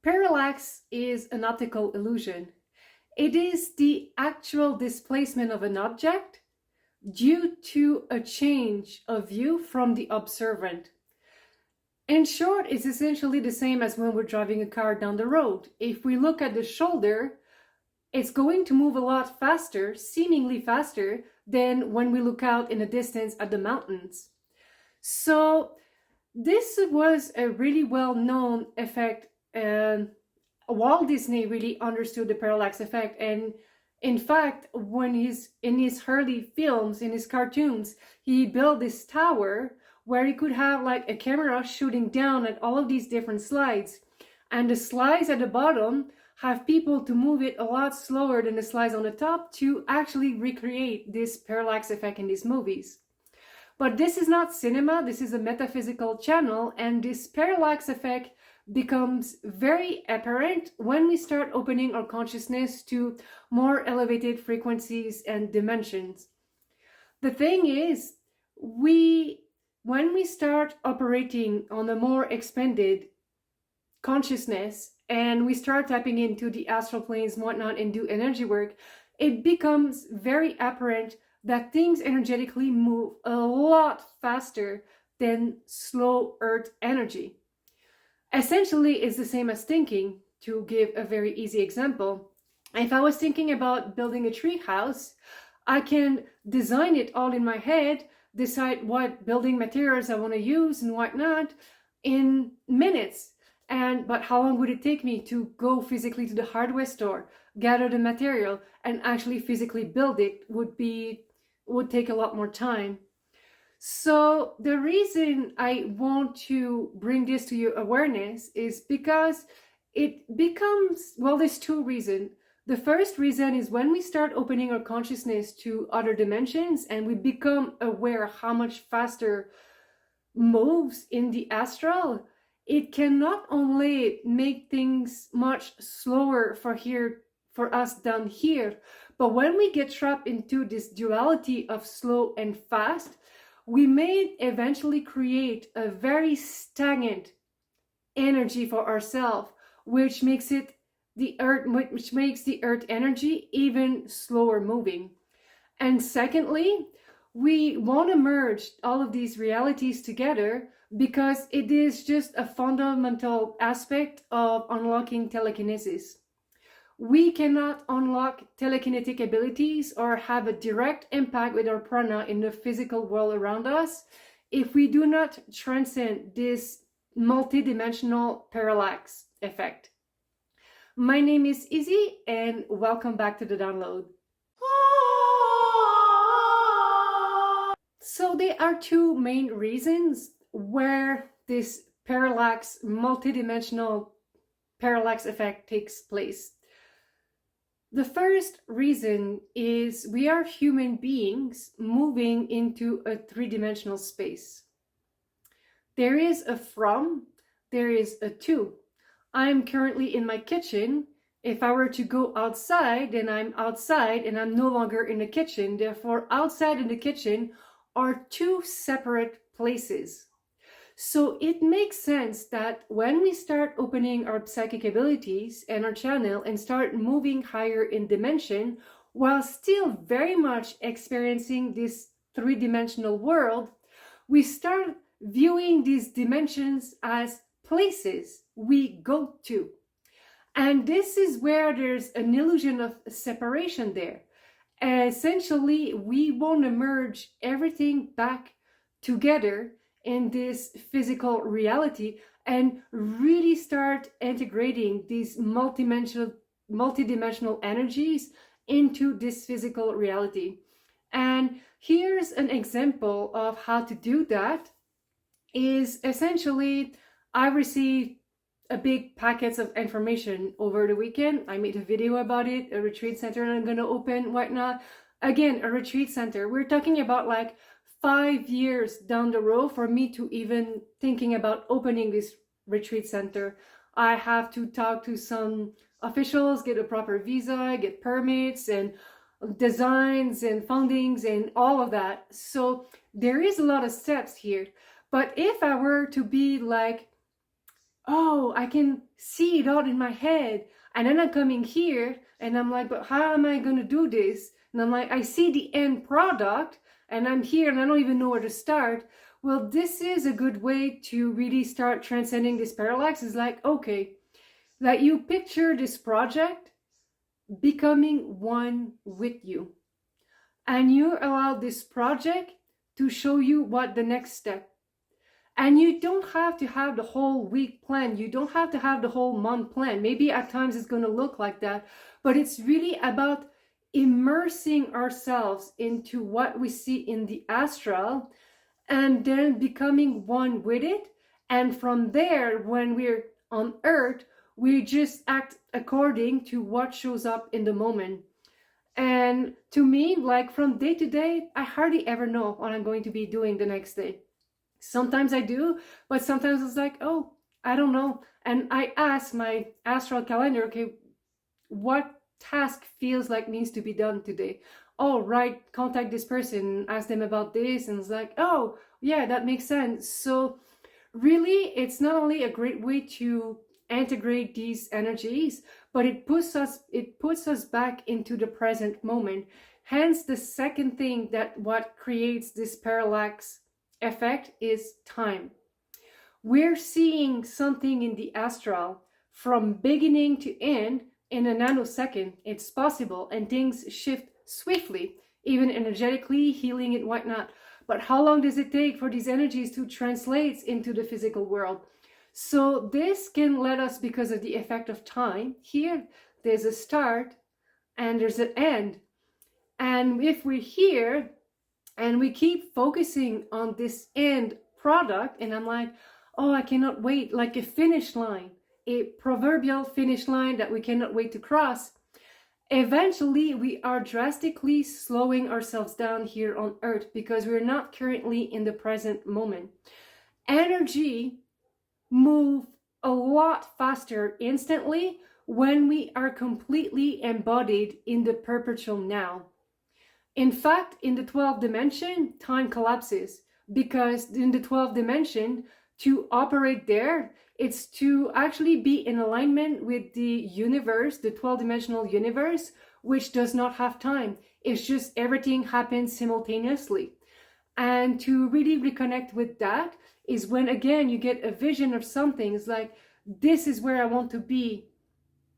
Parallax is an optical illusion. It is the actual displacement of an object due to a change of view from the observant. In short, it's essentially the same as when we're driving a car down the road. If we look at the shoulder, it's going to move a lot faster, seemingly faster, than when we look out in the distance at the mountains. So this was a really well-known effect. Walt Disney really understood the parallax effect, and in fact, when in his early films, in his cartoons, he built this tower where he could have like a camera shooting down at all of these different slides, and the slides at the bottom have people to move it a lot slower than the slides on the top to actually recreate this parallax effect in these movies. But this is not cinema, this is a metaphysical channel, and this parallax effect becomes very apparent when we start opening our consciousness to more elevated frequencies and dimensions. The thing is, when we start operating on a more expanded consciousness and we start tapping into the astral planes and whatnot and do energy work, it becomes very apparent that things energetically move a lot faster than slow earth energy. Essentially, it's the same as thinking. To give a very easy example, if I was thinking about building a tree house, I can design it all in my head, decide what building materials I want to use and whatnot in minutes. But how long would it take me to go physically to the hardware store, gather the material, and actually physically build it would take a lot more time. So the reason I want to bring this to your awareness is because it becomes, well, there's two reasons. The first reason is when we start opening our consciousness to other dimensions and we become aware how much faster moves in the astral, it can not only make things much slower for us down here, but when we get trapped into this duality of slow and fast, we may eventually create a very stagnant energy for ourselves, which makes the earth energy even slower moving. And secondly, we want to merge all of these realities together because it is just a fundamental aspect of unlocking telekinesis. We cannot unlock telekinetic abilities or have a direct impact with our prana in the physical world around us if we do not transcend this multidimensional parallax effect. My name is Izzy, and welcome back to the download. So there are two main reasons where this multidimensional parallax effect takes place. The first reason is we are human beings moving into a three-dimensional space. There is a from, there is a to. I'm currently in my kitchen. If I were to go outside, then I'm outside and I'm no longer in the kitchen. Therefore, outside and the kitchen are two separate places. So it makes sense that when we start opening our psychic abilities and our channel and start moving higher in dimension, while still very much experiencing this three-dimensional world, we start viewing these dimensions as places we go to. And this is where there's an illusion of separation there. Essentially, we want to merge everything back together in this physical reality and really start integrating these multidimensional energies into this physical reality. And here's an example of how to do that. Is essentially, I received a big packets of information over the weekend. I made a video about it, a retreat center I'm going to open, whatnot. Again, a retreat center. We're talking about like 5 years down the road for me to even thinking about opening this retreat center. I have to talk to some officials, get a proper visa, get permits and designs and fundings and all of that. So there is a lot of steps here. But if I were to be like oh, I can see it all in my head. And then I'm coming here and I'm like, but how am I going to do this? And I'm like, I see the end product and I'm here and I don't even know where to start. Well, this is a good way to really start transcending this parallax. Is like, okay, that you picture this project becoming one with you. And you allow this project to show you what the next step. And you don't have to have the whole week plan. You don't have to have the whole month plan. Maybe at times it's going to look like that, but it's really about immersing ourselves into what we see in the astral and then becoming one with it. And from there, when we're on Earth, we just act according to what shows up in the moment. And to me, like from day to day, I hardly ever know what I'm going to be doing the next day. Sometimes I do, but sometimes it's like, oh, I don't know. And I ask my astral calendar, okay, what task feels like needs to be done today? Oh, right, contact this person, ask them about this. And it's like, oh, yeah, that makes sense. So really, it's not only a great way to integrate these energies, but it puts us back into the present moment. Hence, the second thing that what creates this parallax effect is time. We're seeing something in the astral from beginning to end in a nanosecond. It's possible, and things shift swiftly, even energetically, healing and whatnot. But how long does it take for these energies to translate into the physical world? So this can let us, because of the effect of time, here there's a start and there's an end. And if we're here and we keep focusing on this end product, and I'm like, oh, I cannot wait, like a finish line, a proverbial finish line that we cannot wait to cross, eventually we are drastically slowing ourselves down here on Earth because we're not currently in the present moment. Energy move a lot faster instantly when we are completely embodied in the perpetual now. In fact, in the 12th dimension, time collapses, because in the 12th dimension, to operate there, it's to actually be in alignment with the universe, the 12-dimensional universe, which does not have time. It's just everything happens simultaneously. And to really reconnect with that is when, again, you get a vision of something. It's like, this is where I want to be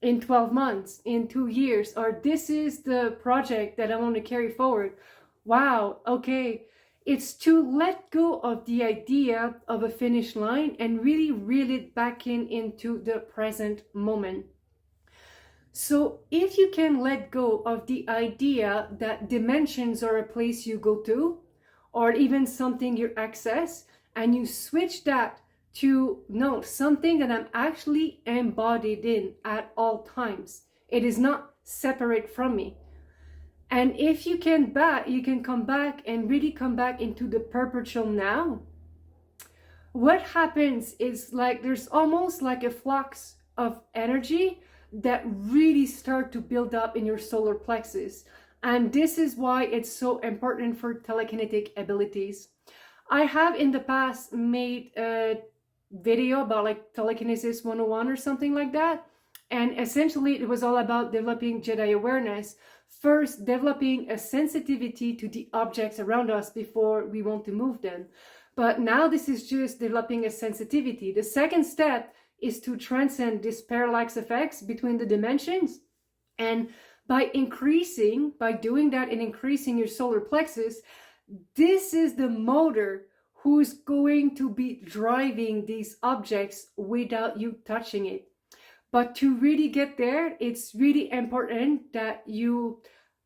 in 12 months, in 2 years, or this is the project that I want to carry forward. Wow, okay. It's to let go of the idea of a finish line and really reel it back into the present moment. So if you can let go of the idea that dimensions are a place you go to, or even something you access, and you switch that to, no, something that I'm actually embodied in at all times. It is not separate from me. And if you can come back and really come back into the perpetual now. What happens is, like, there's almost like a flux of energy that really start to build up in your solar plexus. And this is why it's so important for telekinetic abilities. I have in the past made a video about like telekinesis 101 or something like that. And essentially it was all about developing Jedi awareness. First, developing a sensitivity to the objects around us before we want to move them. But now this is just developing a sensitivity. The second step is to transcend this parallax effects between the dimensions. And by doing that and increasing your solar plexus, this is the motor who's going to be driving these objects without you touching it. But to really get there, it's really important that you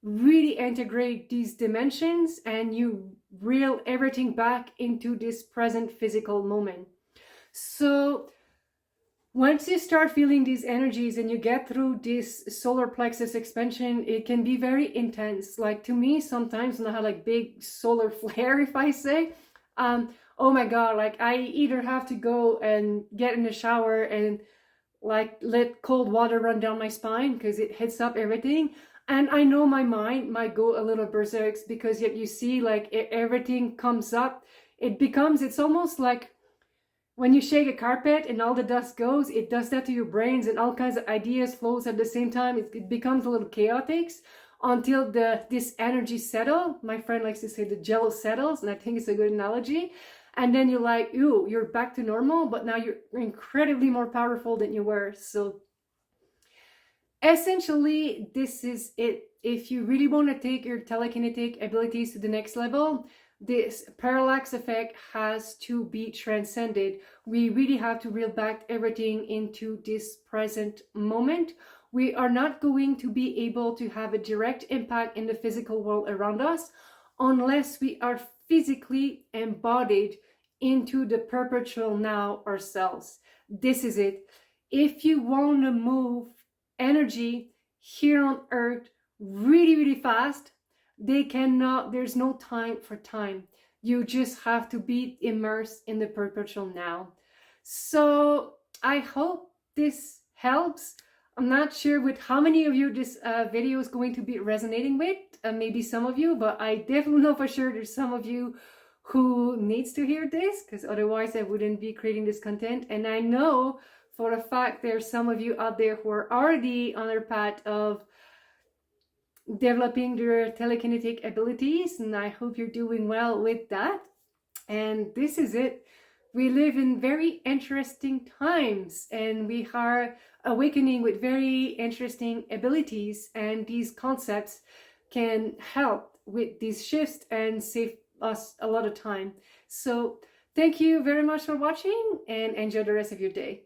really integrate these dimensions and you reel everything back into this present physical moment. So once you start feeling these energies and you get through this solar plexus expansion, it can be very intense. Like, to me, sometimes when I have like big solar flare, if I say, oh my God, like I either have to go and get in the shower and like let cold water run down my spine because it hits up everything. And I know my mind might go a little berserk because yet you see like everything comes up. It's almost like when you shake a carpet and all the dust goes, it does that to your brains, and all kinds of ideas flows at the same time. It becomes a little chaotic until this energy settle. My friend likes to say the jello settles, and I think it's a good analogy. And then you're like, ooh, you're back to normal, but now you're incredibly more powerful than you were. So essentially, this is it. If you really want to take your telekinetic abilities to the next level, this parallax effect has to be transcended. We really have to reel back everything into this present moment. We are not going to be able to have a direct impact in the physical world around us unless we are physically embodied into the perpetual now ourselves. This is it. If you want to move energy here on earth really, really fast, there's no time for time. You just have to be immersed in the perpetual now. So I hope this helps. I'm not sure with how many of you this video is going to be resonating with, maybe some of you, but I definitely know for sure there's some of you who needs to hear this, because otherwise I wouldn't be creating this content. And I know for a fact there's some of you out there who are already on their path of developing their telekinetic abilities, and I hope you're doing well with that. And this is it. We live in very interesting times, and we are awakening with very interesting abilities, and these concepts can help with these shifts and save us a lot of time. So thank you very much for watching, and enjoy the rest of your day.